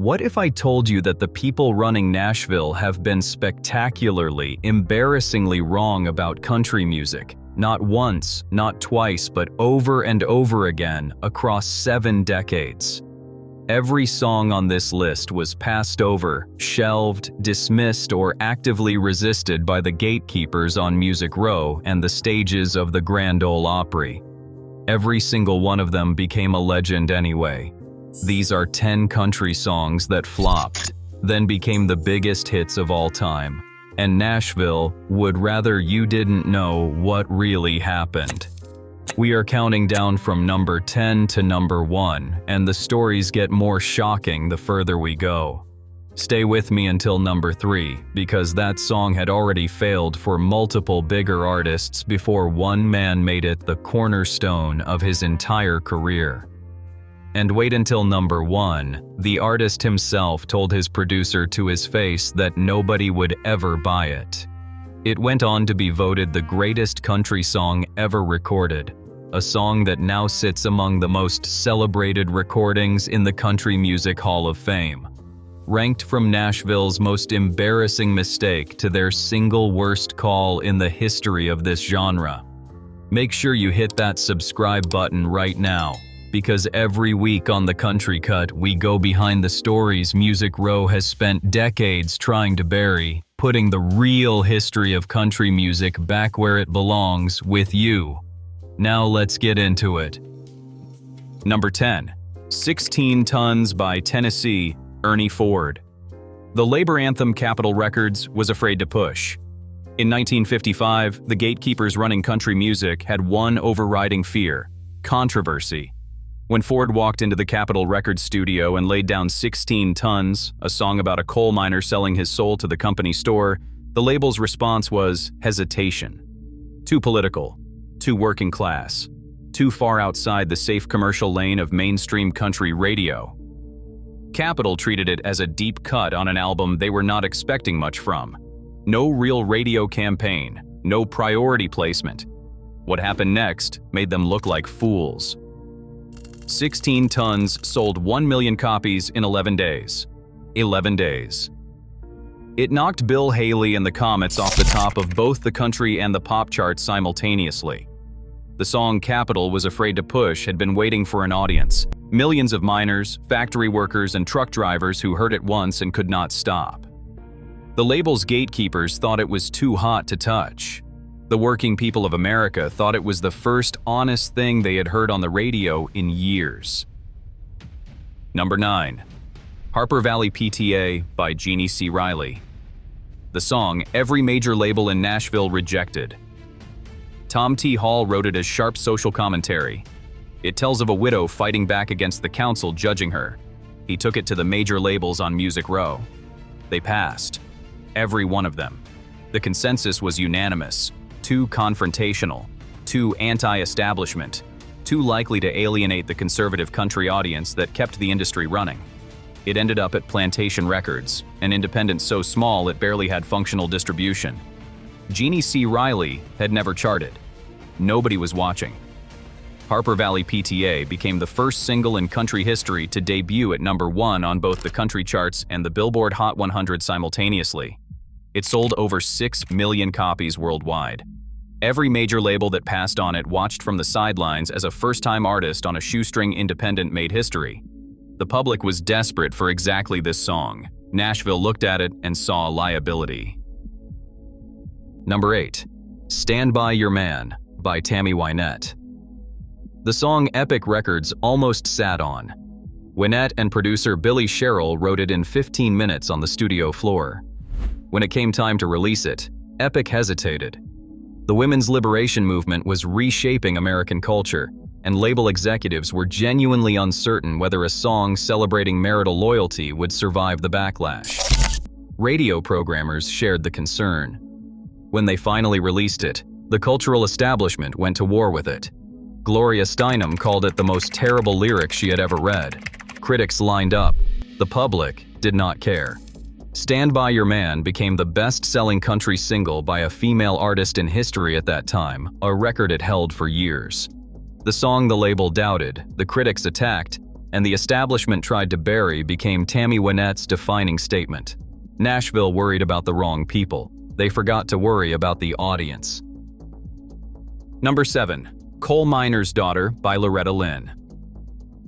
What if I told you that the people running Nashville have been spectacularly, embarrassingly wrong about country music? Not once, not twice, but over and over again across 7 decades. Every song on this list was passed over, shelved, dismissed, or actively resisted by the gatekeepers on Music Row and the stages of the Grand Ole Opry. Every single one of them became a legend anyway. These are 10 country songs that flopped, then became the biggest hits of all time. And Nashville would rather you didn't know what really happened. We are counting down from number 10 to number 1, and the stories get more shocking the further we go. Stay with me until number 3, because that song had already failed for multiple bigger artists before one man made it the cornerstone of his entire career. And wait until number 1, the artist himself told his producer to his face that nobody would ever buy it. It went on to be voted the greatest country song ever recorded, a song that now sits among the most celebrated recordings in the Country Music Hall of Fame. Ranked from Nashville's most embarrassing mistake to their single worst call in the history of this genre. Make sure you hit that subscribe button right now, because every week on The Country Cut we go behind the stories Music Row has spent decades trying to bury, putting the real history of country music back where it belongs, with you. Now let's get into it. Number 10. 16 Tons by Tennessee, Ernie Ford. The labor anthem Capitol Records was afraid to push. In 1955, the gatekeepers running country music had one overriding fear: controversy. When Ford walked into the Capitol Records studio and laid down 16 Tons, a song about a coal miner selling his soul to the company store, the label's response was hesitation. Too political, too working class, too far outside the safe commercial lane of mainstream country radio. Capitol treated it as a deep cut on an album they were not expecting much from. No real radio campaign, no priority placement. What happened next made them look like fools. 16 Tons sold 1 million copies in 11 days. 11 days. It knocked Bill Haley and the Comets off the top of both the country and the pop charts simultaneously. The song Capitol was afraid to push had been waiting for an audience. Millions of miners, factory workers, and truck drivers who heard it once and could not stop. The label's gatekeepers thought it was too hot to touch. The working people of America thought it was the first honest thing they had heard on the radio in years. Number 9. Harper Valley PTA by Jeannie C. Riley. The song every major label in Nashville rejected. Tom T. Hall wrote it as sharp social commentary. It tells of a widow fighting back against the council judging her. He took it to the major labels on Music Row. They passed. Every one of them. The consensus was unanimous. Too confrontational, too anti-establishment, too likely to alienate the conservative country audience that kept the industry running. It ended up at Plantation Records, an independent so small it barely had functional distribution. Jeannie C. Riley had never charted. Nobody was watching. Harper Valley PTA became the first single in country history to debut at number 1 on both the country charts and the Billboard Hot 100 simultaneously. It sold over 6 million copies worldwide. Every major label that passed on it watched from the sidelines as a first-time artist on a shoestring independent made history. The public was desperate for exactly this song. Nashville looked at it and saw a liability. Number 8. Stand By Your Man by Tammy Wynette. The song Epic Records almost sat on. Wynette and producer Billy Sherrill wrote it in 15 minutes on the studio floor. When it came time to release it, Epic hesitated. The women's liberation movement was reshaping American culture, and label executives were genuinely uncertain whether a song celebrating marital loyalty would survive the backlash. Radio programmers shared the concern. When they finally released it, the cultural establishment went to war with it. Gloria Steinem called it the most terrible lyric she had ever read. Critics lined up. The public did not care. Stand By Your Man became the best-selling country single by a female artist in history at that time, a record it held for years. The song the label doubted, the critics attacked, and the establishment tried to bury became Tammy Wynette's defining statement. Nashville worried about the wrong people. They forgot to worry about the audience. Number 7. Coal Miner's Daughter by Loretta Lynn.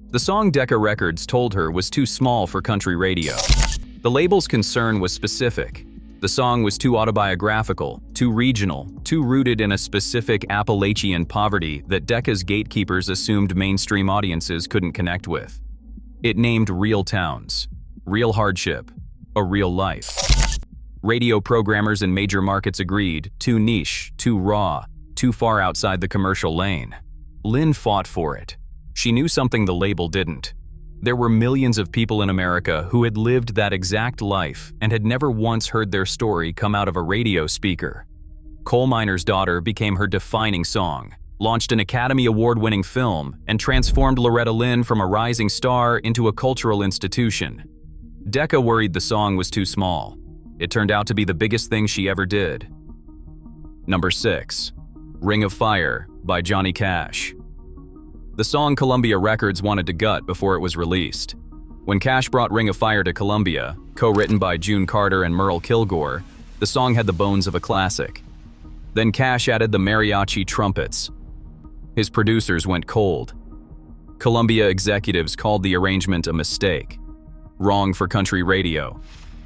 The song Decca Records told her was too small for country radio. The label's concern was specific. The song was too autobiographical, too regional, too rooted in a specific Appalachian poverty that Decca's gatekeepers assumed mainstream audiences couldn't connect with. It named real towns, real hardship, a real life. Radio programmers in major markets agreed, too niche, too raw, too far outside the commercial lane. Lynn fought for it. She knew something the label didn't. There were millions of people in America who had lived that exact life and had never once heard their story come out of a radio speaker. Coal Miner's Daughter became her defining song, launched an Academy Award-winning film, and transformed Loretta Lynn from a rising star into a cultural institution. Decca worried the song was too small. It turned out to be the biggest thing she ever did. Number 6. Ring of Fire by Johnny Cash. The song Columbia Records wanted to gut before it was released. When Cash brought Ring of Fire to Columbia, co-written by June Carter and Merle Kilgore, the song had the bones of a classic. Then Cash added the mariachi trumpets. His producers went cold. Columbia executives called the arrangement a mistake. Wrong for country radio.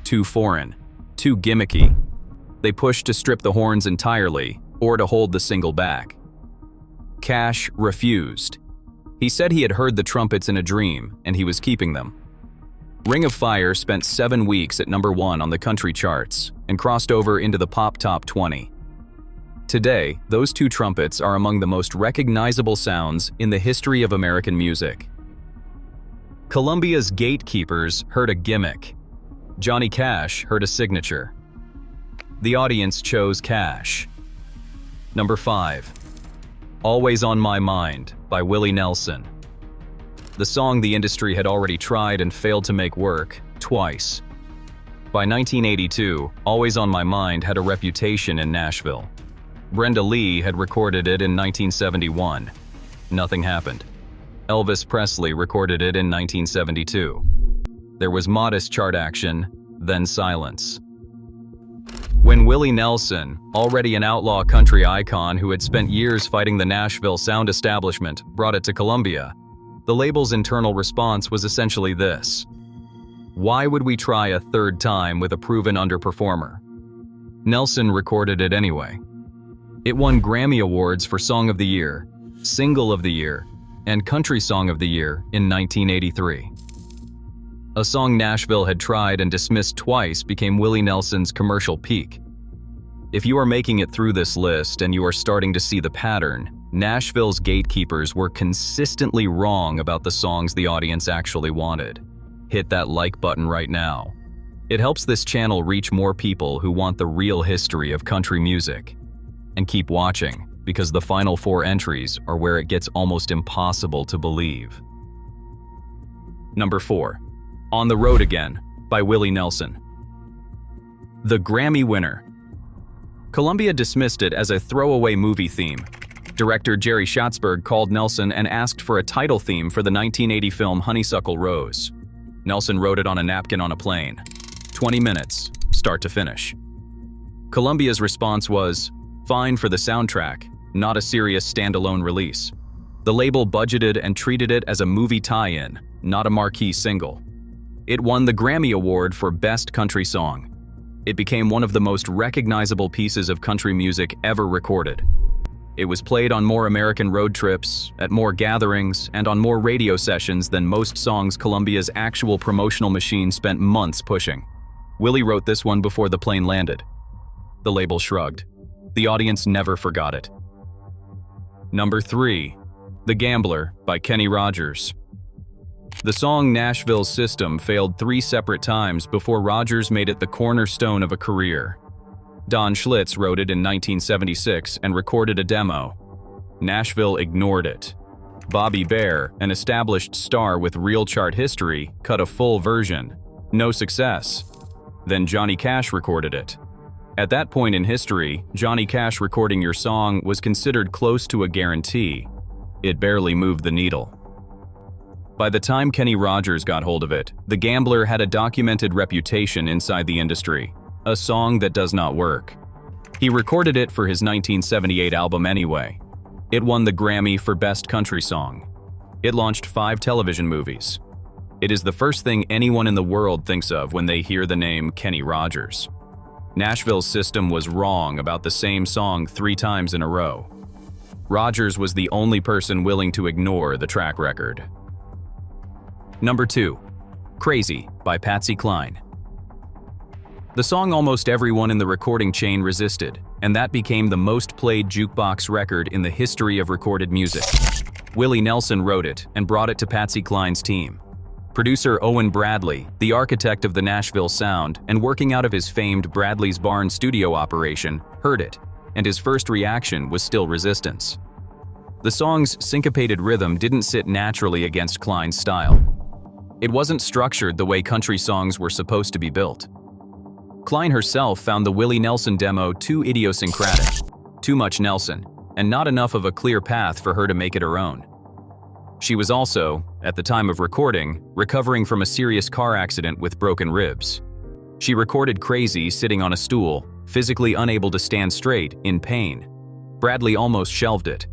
Too foreign. Too gimmicky. They pushed to strip the horns entirely, or to hold the single back. Cash refused. He said he had heard the trumpets in a dream, and he was keeping them. Ring of Fire spent 7 weeks at number 1 on the country charts and crossed over into the pop top 20. Today, those 2 trumpets are among the most recognizable sounds in the history of American music. Columbia's gatekeepers heard a gimmick. Johnny Cash heard a signature. The audience chose Cash. Number 5. Always on My Mind by Willie Nelson. The song the industry had already tried and failed to make work twice. By 1982, Always on My Mind had a reputation in Nashville. Brenda Lee had recorded it in 1971. Nothing happened. Elvis Presley recorded it in 1972. There was modest chart action, then silence. When Willie Nelson, already an outlaw country icon who had spent years fighting the Nashville sound establishment, brought it to Columbia, the label's internal response was essentially this: why would we try a third time with a proven underperformer? Nelson recorded it anyway. It won Grammy Awards for Song of the Year, Single of the Year, and Country Song of the Year in 1983. A song Nashville had tried and dismissed twice became Willie Nelson's commercial peak. If you are making it through this list and you are starting to see the pattern, Nashville's gatekeepers were consistently wrong about the songs the audience actually wanted. Hit that like button right now. It helps this channel reach more people who want the real history of country music. And keep watching, because the final 4 entries are where it gets almost impossible to believe. Number 4. On the Road Again by Willie Nelson. The Grammy winner. Columbia dismissed it as a throwaway movie theme. Director Jerry Schatzberg called Nelson and asked for a title theme for the 1980 film Honeysuckle Rose. Nelson wrote it on a napkin on a plane. 20 minutes, start to finish. Columbia's response was, fine for the soundtrack, not a serious standalone release. The label budgeted and treated it as a movie tie-in, not a marquee single. It won the Grammy Award for Best Country Song. It became one of the most recognizable pieces of country music ever recorded. It was played on more American road trips, at more gatherings, and on more radio sessions than most songs Columbia's actual promotional machine spent months pushing. Willie wrote this one before the plane landed. The label shrugged. The audience never forgot it. Number 3. The Gambler by Kenny Rogers. The song Nashville's System failed 3 separate times before Rogers made it the cornerstone of a career. Don Schlitz wrote it in 1976 and recorded a demo. Nashville ignored it. Bobby Bare, an established star with real chart history, cut a full version. No success. Then Johnny Cash recorded it. At that point in history, Johnny Cash recording your song was considered close to a guarantee. It barely moved the needle. By the time Kenny Rogers got hold of it, the gambler had a documented reputation inside the industry, a song that does not work. He recorded it for his 1978 album anyway. It won the Grammy for Best Country Song. It launched 5 television movies. It is the first thing anyone in the world thinks of when they hear the name Kenny Rogers. Nashville's system was wrong about the same song 3 times in a row. Rogers was the only person willing to ignore the track record. Number 2. Crazy by Patsy Cline. The song almost everyone in the recording chain resisted, and that became the most played jukebox record in the history of recorded music. Willie Nelson wrote it and brought it to Patsy Cline's team. Producer Owen Bradley, the architect of the Nashville sound and working out of his famed Bradley's Barn studio operation, heard it, and his first reaction was still resistance. The song's syncopated rhythm didn't sit naturally against Cline's style. It wasn't structured the way country songs were supposed to be built. Cline herself found the Willie Nelson demo too idiosyncratic, too much Nelson, and not enough of a clear path for her to make it her own. She was also, at the time of recording, recovering from a serious car accident with broken ribs. She recorded Crazy sitting on a stool, physically unable to stand straight, in pain. Bradley almost shelved it.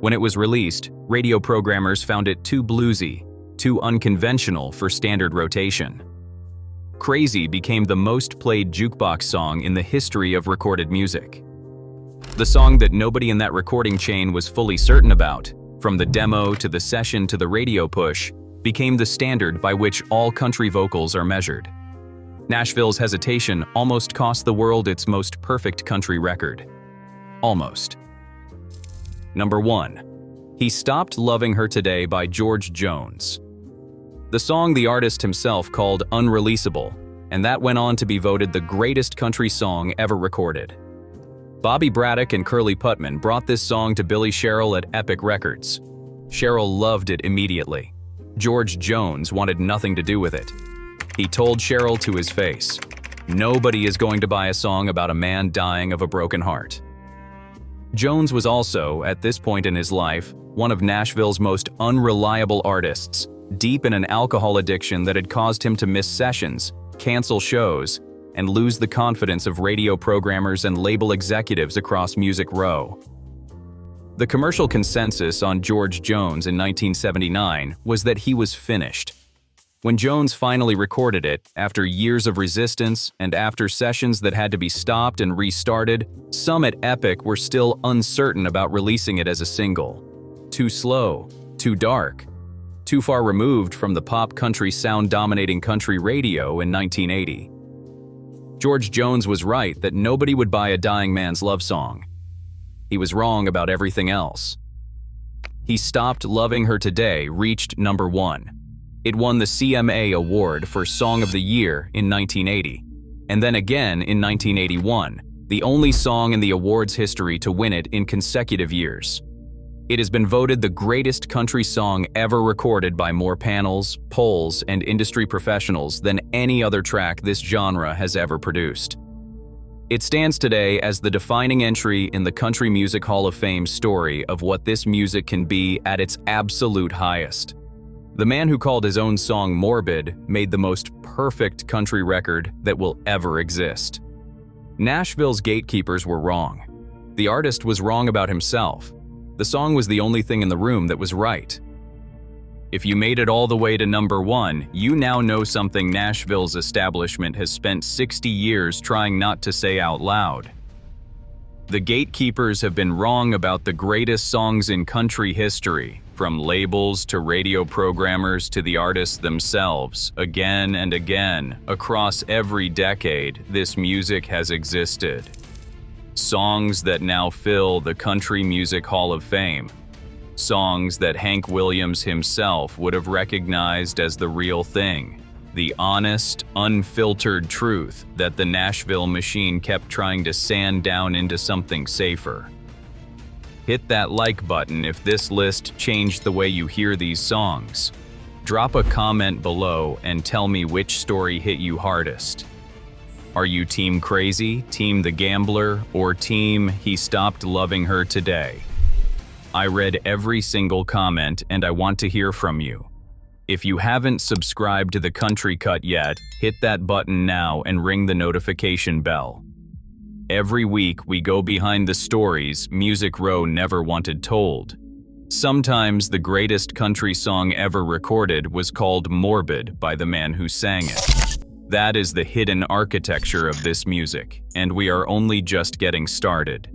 When it was released, radio programmers found it too bluesy, too unconventional for standard rotation. Crazy became the most played jukebox song in the history of recorded music. The song that nobody in that recording chain was fully certain about, from the demo to the session to the radio push, became the standard by which all country vocals are measured. Nashville's hesitation almost cost the world its most perfect country record. Almost. Number 1. He Stopped Loving Her Today by George Jones. The song the artist himself called unreleasable, and that went on to be voted the greatest country song ever recorded. Bobby Braddock and Curly Putman brought this song to Billy Sherrill at Epic Records. Sherrill loved it immediately. George Jones wanted nothing to do with it. He told Sherrill to his face, "Nobody is going to buy a song about a man dying of a broken heart." Jones was also, at this point in his life, one of Nashville's most unreliable artists, deep in an alcohol addiction that had caused him to miss sessions, cancel shows, and lose the confidence of radio programmers and label executives across Music Row. The commercial consensus on George Jones in 1979 was that he was finished. When Jones finally recorded it, after years of resistance and after sessions that had to be stopped and restarted, some at Epic were still uncertain about releasing it as a single. Too slow, too dark, too far removed from the pop country sound dominating country radio in 1980. George Jones was right that nobody would buy a dying man's love song. He was wrong about everything else. He Stopped Loving Her Today reached number 1. It won the CMA Award for Song of the Year in 1980, and then again in 1981, the only song in the awards history to win it in consecutive years. It has been voted the greatest country song ever recorded by more panels, polls, and industry professionals than any other track this genre has ever produced. It stands today as the defining entry in the Country Music Hall of Fame story of what this music can be at its absolute highest. The man who called his own song Morbid made the most perfect country record that will ever exist. Nashville's gatekeepers were wrong. The artist was wrong about himself. The song was the only thing in the room that was right. If you made it all the way to number 1, you now know something Nashville's establishment has spent 60 years trying not to say out loud. The gatekeepers have been wrong about the greatest songs in country history, from labels to radio programmers to the artists themselves, again and again, across every decade this music has existed. Songs that now fill the Country Music Hall of Fame. Songs that Hank Williams himself would have recognized as the real thing. The honest, unfiltered truth that the Nashville machine kept trying to sand down into something safer. Hit that like button if this list changed the way you hear these songs. Drop a comment below and tell me which story hit you hardest. Are you Team Crazy, Team The Gambler, or Team He Stopped Loving Her Today? I read every single comment and I want to hear from you. If you haven't subscribed to the Country Cut yet, hit that button now and ring the notification bell. Every week, we go behind the stories Music Row never wanted told. Sometimes the greatest country song ever recorded was called Morbid by the man who sang it. That is the hidden architecture of this music, and we are only just getting started.